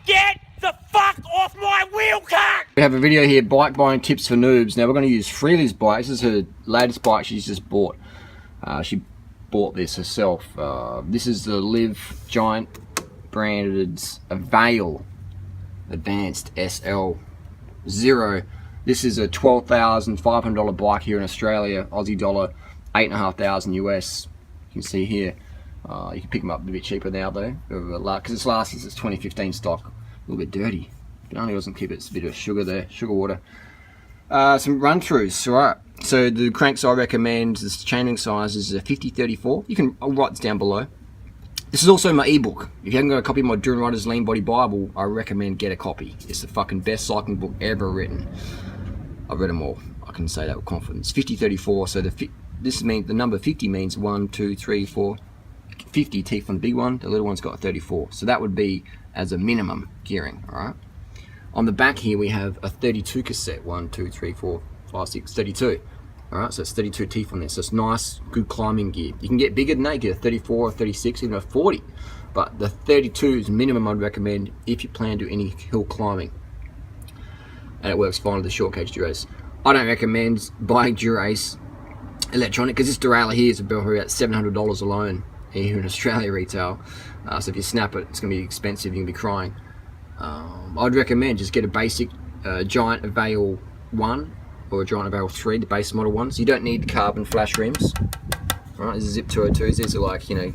Get the fuck off my wheel cart! We have a video here, bike buying tips for noobs. Now we're going to use Freely's bike. This is her latest bike she's just bought. She bought this herself. This is the Live Giant branded Avail Advanced SL0. This is a $12,500 bike here in Australia, Aussie dollar, 8,500 US. You can see here. You can pick them up a bit cheaper now though, because it's last is 2015 stock. A little bit dirty. It only doesn't keep it. A bit of sugar there, sugar water. Some run throughs, alright. So the cranks I recommend, this chaining size is a 50-34. You can, I'll write this down below. This is also my ebook. If you haven't got a copy of my During Riders Lean Body Bible, I recommend get a copy. It's the fucking best cycling book ever written. I've read them all. I can say that with confidence. 50-34. So this means the number 50 means 1, 2, 3, 4, 50 teeth on the big one. The little one's got 34. So that would be as a minimum gearing. All right. On the back here we have a 32 cassette. 1, 2, 3, 4, 5, 6, 32. All right, so it's 32 teeth on there. So it's nice, good climbing gear. You can get bigger than that. You get a 34, a 36, even a 40. But the 32 is minimum I'd recommend if you plan to do any hill climbing. And it works fine with the short cage Durace. I don't recommend buying Durace electronic because this derailleur here is about $700 alone here in Australia retail. So if you snap it, it's going to be expensive. You're going to be crying. I'd recommend just get a basic Giant Avail 1 or a Giant Avail 3, the base model ones. You don't need carbon flash rims. All right, this is Zip 202s. These are like, you know,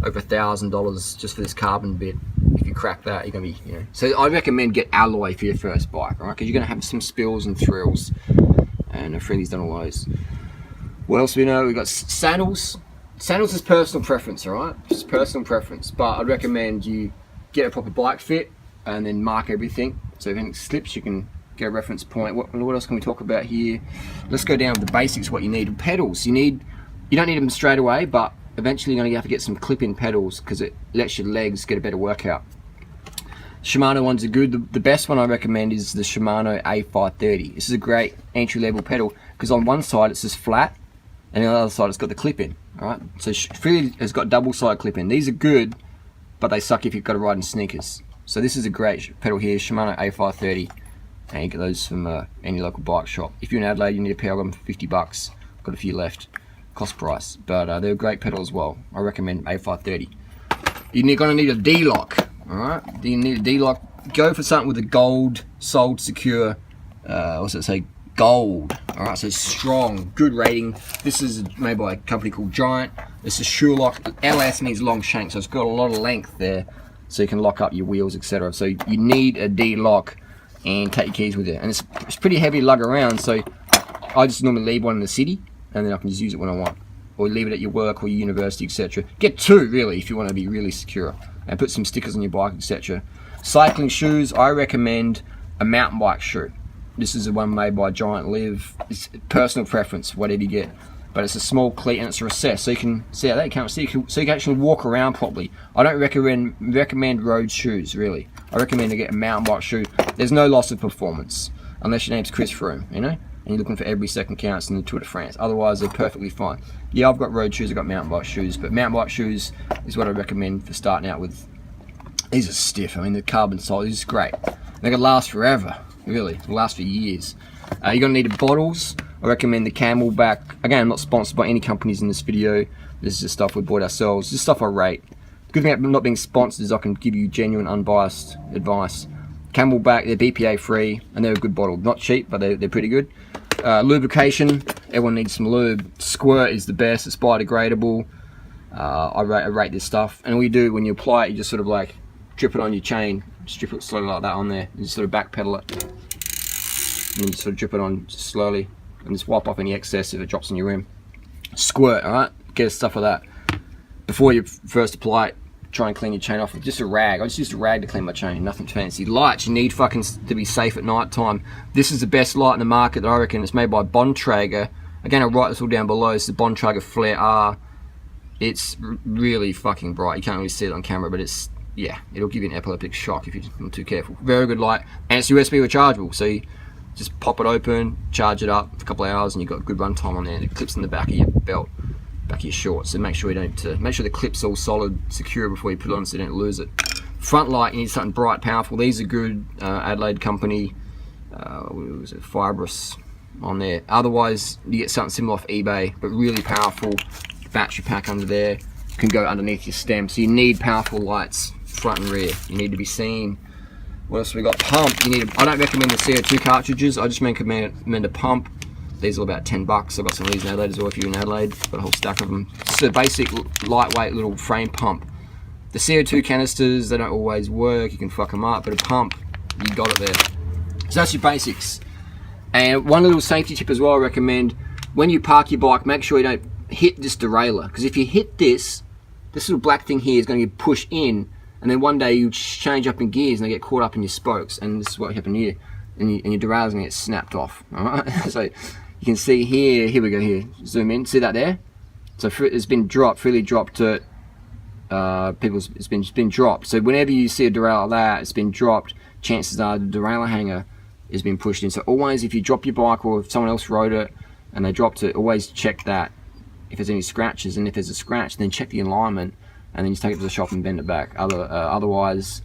over $1,000 just for this carbon bit. If you crack that, you're gonna be, you know. So I recommend get alloy for your first bike, right? Because you're gonna have some spills and thrills. And Freely's done all those. What else do we know? We've got saddles. Saddles is personal preference, all right? Just personal preference. But I'd recommend you get a proper bike fit and then mark everything. So if anything slips, you can get a reference point. What else can we talk about here? Let's go down to the basics. What you need: pedals. You don't need them straight away, but eventually you're going to have to get some clip-in pedals because it lets your legs get a better workout. Shimano ones are good. The best one I recommend is the Shimano A530. This is a great entry-level pedal because on one side it's just flat, and on the other side it's got the clip-in. All right, so Freely has got double-side clip-in. These are good, but they suck if you've got to ride in sneakers. So this is a great pedal here, Shimano A530. And you get those from any local bike shop. If you're in Adelaide, you need a pair of them for 50 bucks. Got a few left, cost price. But they're a great pedal as well. I recommend A530. You're going to need a D-lock. Alright, you need a D-lock. Go for something with a gold, soled secure, what's it say? Gold. Alright, so strong, good rating. This is made by a company called Giant. This is Sure-Lock. LS means long shank, so it's got a lot of length there. So you can lock up your wheels, etc. So you need a D-lock. And take your keys with you, and it's pretty heavy to lug around, so I just normally leave one in the city and then I can just use it when I want, or leave it at your work or your university, etc. Get two really if you want to be really secure, and put some stickers on your bike, etc. Cycling shoes, I recommend a mountain bike shoe. This is the one made by Giant Live. It's personal preference, whatever you get, but it's a small cleat and it's recessed, so you can see how that counts. So you can actually walk around properly. I don't recommend road shoes really. I recommend to get a mountain bike shoe. There's no loss of performance unless your name's Chris Froome, you know, and you're looking for every second counts in the Tour de France. Otherwise, they're perfectly fine. Yeah, I've got road shoes, I've got mountain bike shoes, but mountain bike shoes is what I recommend for starting out with. These are stiff. I mean, the carbon sole is great. They're gonna last forever, really. They'll last for years. You're gonna need bottles. I recommend the Camelback. Again, I'm not sponsored by any companies in this video. This is the stuff we bought ourselves. This is stuff I rate. The good thing about not being sponsored is I can give you genuine, unbiased advice. Camelback, they're BPA free and they're a good bottle. Not cheap, but they're pretty good. Lubrication, everyone needs some lube. Squirt is the best, it's biodegradable. I rate this stuff. And all you do when you apply it, you just sort of like drip it on your chain, strip it slowly like that on there, and just sort of backpedal it. And you sort of drip it on just slowly, and just wipe off any excess if it drops on your rim. Squirt, alright? Get stuff like that. Before you first apply it, try and clean your chain off with just a rag. I just used a rag to clean my chain, nothing fancy. Lights, you need fucking to be safe at night time. This is the best light in the market that I reckon. It's made by Bontrager. Again, I'll write this all down below. It's the Bontrager Flare R. It's really fucking bright. You can't really see it on camera, but it's, yeah, it'll give you an epileptic shock if you're not too careful. Very good light, and it's USB rechargeable, so you just pop it open, charge it up for a couple of hours, and you've got good run time on there. And it clips in the back of your belt, back of your shorts, so make sure you don't, make sure the clip's all solid, secure before you put it on so you don't lose it. Front light, you need something bright, powerful. These are good, Adelaide company. What was it, fibrous on there. Otherwise, you get something similar off eBay, but really powerful. Battery pack under there. Can go underneath your stem. So you need powerful lights, front and rear. You need to be seen. What else we got? Pump. You need. I don't recommend the CO2 cartridges. I just recommend a pump. These are about $10. I've got some of these in Adelaide as well. If you're in Adelaide, got a whole stack of them. Just a basic, lightweight little frame pump. The CO2 canisters, they don't always work. You can fuck them up, but a pump, you got it there. So that's your basics. And one little safety tip as well, I recommend, when you park your bike, make sure you don't hit this derailleur. Because if you hit this little black thing here is going to get pushed in, and then one day you change up in gears and they get caught up in your spokes, and this is what happened here. And your derailleur's going to get snapped off. Alright? So you can see here we go here. Zoom in, see that there? So it's been dropped, freely dropped to it's been dropped. So whenever you see a derailleur like that, it's been dropped, chances are the derailleur hanger has been pushed in. So always, if you drop your bike or if someone else rode it and they dropped it, always check that if there's any scratches, and if there's a scratch, then check the alignment and then just take it to the shop and bend it back. Otherwise,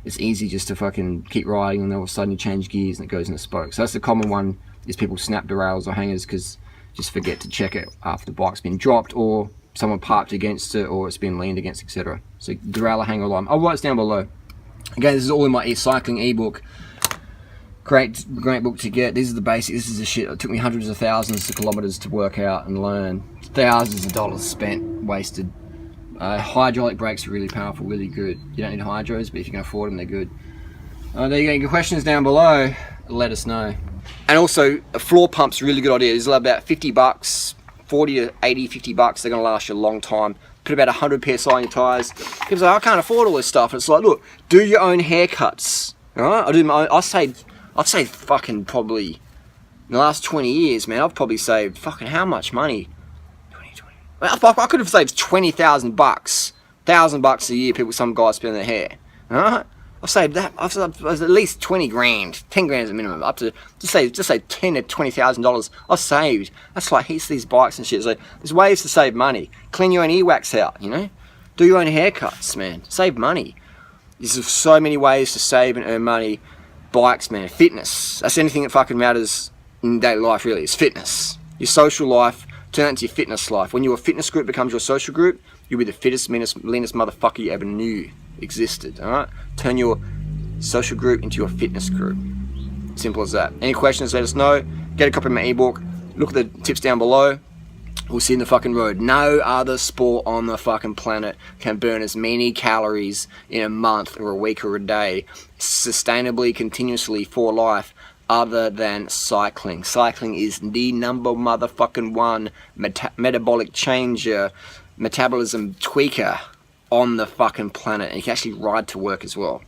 it's easy just to fucking keep riding and then all of a sudden you change gears and it goes in the spokes. So that's the common one, is people snap derailleurs or hangers because just forget to check it after the bike's been dropped or someone parked against it or it's been leaned against, etc. So derailleur hanger alignment. I'll write it down below. Again, this is all in my cycling ebook. Great book to get. These are the basics. This is the shit. It took me hundreds of thousands of kilometers to work out and learn. Thousands of dollars spent, wasted. Hydraulic brakes are really powerful, really good. You don't need hydros, but if you can afford them, they're good. There you go. Your questions down below, let us know. And also, a floor pump's a really good idea. These are about $50, 40 to 80, $50. They're going to last you a long time. Put about 100 PSI on your tyres. People say, I can't afford all this stuff. And it's like, look, do your own haircuts. Alright? I do my own. I've saved fucking probably, in the last 20 years, man, I've probably saved fucking how much money? 20. I could have saved $20,000. $1,000 a year, some guys spend their hair. Alright? I've saved that. I've saved at least 20 grand. 10 grand is the minimum. Up to, just say $10,000 to $20,000. I've saved. That's like heaps of these bikes and shit. So there's ways to save money. Clean your own earwax out, you know? Do your own haircuts, man. Save money. There's so many ways to save and earn money. Bikes, man. Fitness. That's anything that fucking matters in daily life, really. It's fitness. Your social life, turn it into your fitness life. When your fitness group becomes your social group, you'll be the fittest, leanest motherfucker you ever knew existed, alright? Turn your social group into your fitness group. Simple as that. Any questions, let us know. Get a copy of my ebook. Look at the tips down below. We'll see you in the fucking road. No other sport on the fucking planet can burn as many calories in a month or a week or a day sustainably, continuously for life other than cycling. Cycling is the number motherfucking one metabolic changer, metabolism tweaker on the fucking planet. And you can actually ride to work as well.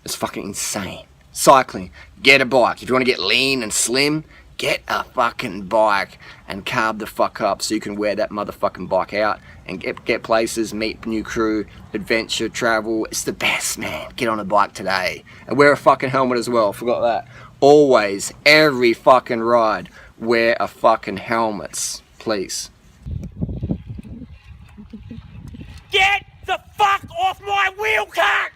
It's fucking insane. Cycling. Get a bike. If you want to get lean and slim, get a fucking bike and carb the fuck up so you can wear that motherfucking bike out and get places, meet new crew, adventure, travel. It's the best, man. Get on a bike today. And wear a fucking helmet as well. Forgot that. Always, every fucking ride, wear a fucking helmet, please. Get the fuck off my wheel, cock!